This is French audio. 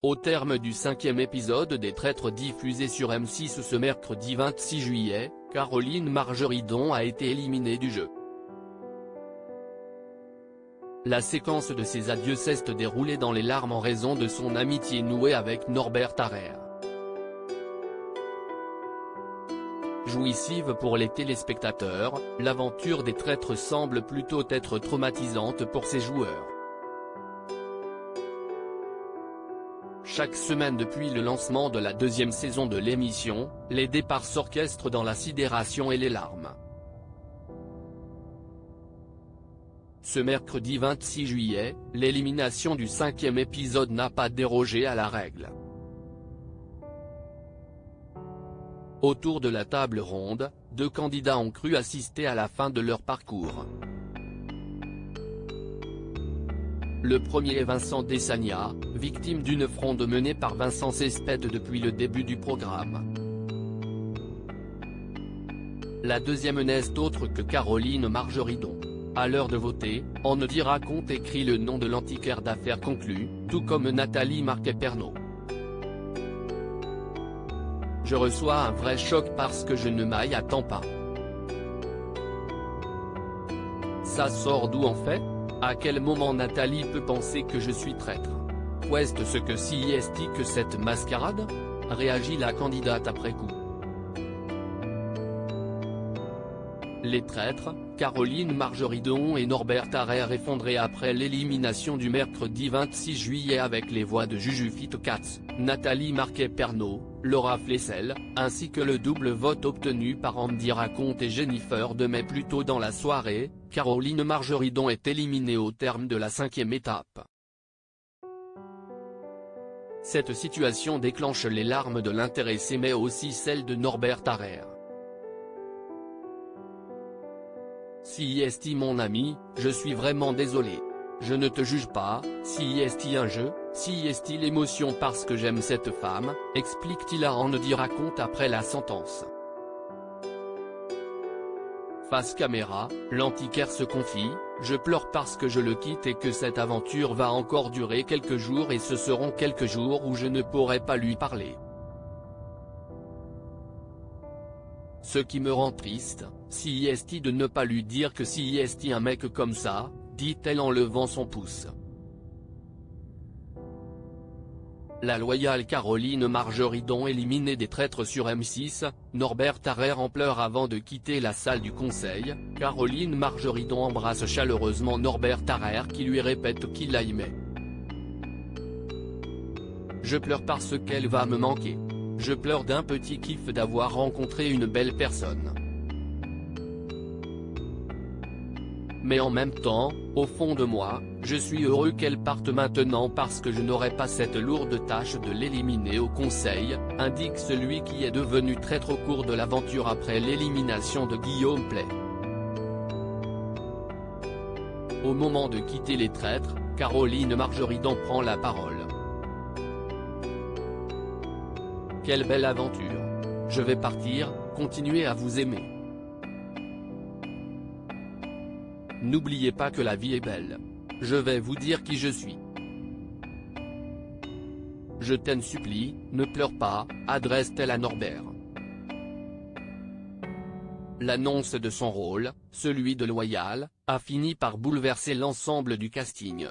Au terme du 5e épisode des Traîtres diffusé sur M6 ce mercredi 26 juillet, Caroline Margeridon a été éliminée du jeu. La séquence de ses adieux s'est déroulée dans les larmes en raison de son amitié nouée avec Norbert Tarrer. Jouissive pour les téléspectateurs, l'aventure des Traîtres semble plutôt être traumatisante pour ses joueurs. Chaque semaine depuis le lancement de la 2e saison de l'émission, les départs s'orchestrent dans la sidération et les larmes. Ce mercredi 26 juillet, l'élimination du 5e épisode n'a pas dérogé à la règle. Autour de la table ronde, 2 candidats ont cru assister à la fin de leur parcours. Le premier est Vincent Desagna, victime d'une fronde menée par Vincent Cespedes depuis le début du programme. La deuxième n'est autre que Caroline Margeridon. À l'heure de voter, On ne dira compte écrit le nom de l'antiquaire d'affaires conclu, tout comme Nathalie Marquet-Pernot. Je reçois un vrai choc parce que je ne m'y attends pas. Ça sort d'où en fait? À quel moment Nathalie peut penser que je suis traître? Qu'est-ce ce que si est-il que cette mascarade? Réagit la candidate après coup. Les Traîtres, Caroline Margeridon et Norbert Tarrer effondrés après l'élimination du mercredi 26 juillet avec les voix de Juju Fittkatz, Nathalie Marquet-Pernot, Laura Flessel, ainsi que le double vote obtenu par Andy Raconte et Jennifer Demey plus tôt dans la soirée, Caroline Margeridon est éliminée au terme de la 5e étape. Cette situation déclenche les larmes de l'intéressé mais aussi celles de Norbert Tarrer. Si est mon ami, je suis vraiment désolé. Je ne te juge pas, si est un jeu, si est l'émotion parce que j'aime cette femme, explique-t-il à On ne dira compte après la sentence. Face caméra, l'antiquaire se confie, je pleure parce que je le quitte et que cette aventure va encore durer quelques jours et ce seront quelques jours où je ne pourrai pas lui parler. Ce qui me rend triste, si est de ne pas lui dire que si est un mec comme ça, dit-elle en levant son pouce. La loyale Caroline Margeridon éliminée des Traîtres sur M6, Norbert Tarrer en pleurs avant de quitter la salle du conseil, Caroline Margeridon embrasse chaleureusement Norbert Tarrer qui lui répète qu'il l'aimait. Je pleure parce qu'elle va me manquer. Je pleure d'un petit kiff d'avoir rencontré une belle personne. Mais en même temps, au fond de moi, je suis heureux qu'elle parte maintenant parce que je n'aurai pas cette lourde tâche de l'éliminer au conseil, indique celui qui est devenu traître au cours de l'aventure après l'élimination de Guillaume Play. Au moment de quitter les Traîtres, Caroline Margeridon prend la parole. Quelle belle aventure. Je vais partir, continuer à vous aimer. N'oubliez pas que la vie est belle. Je vais vous dire qui je suis. Je t'en supplie, ne pleure pas, adresse-t-elle à Norbert. L'annonce de son rôle, celui de Loyal, a fini par bouleverser l'ensemble du casting.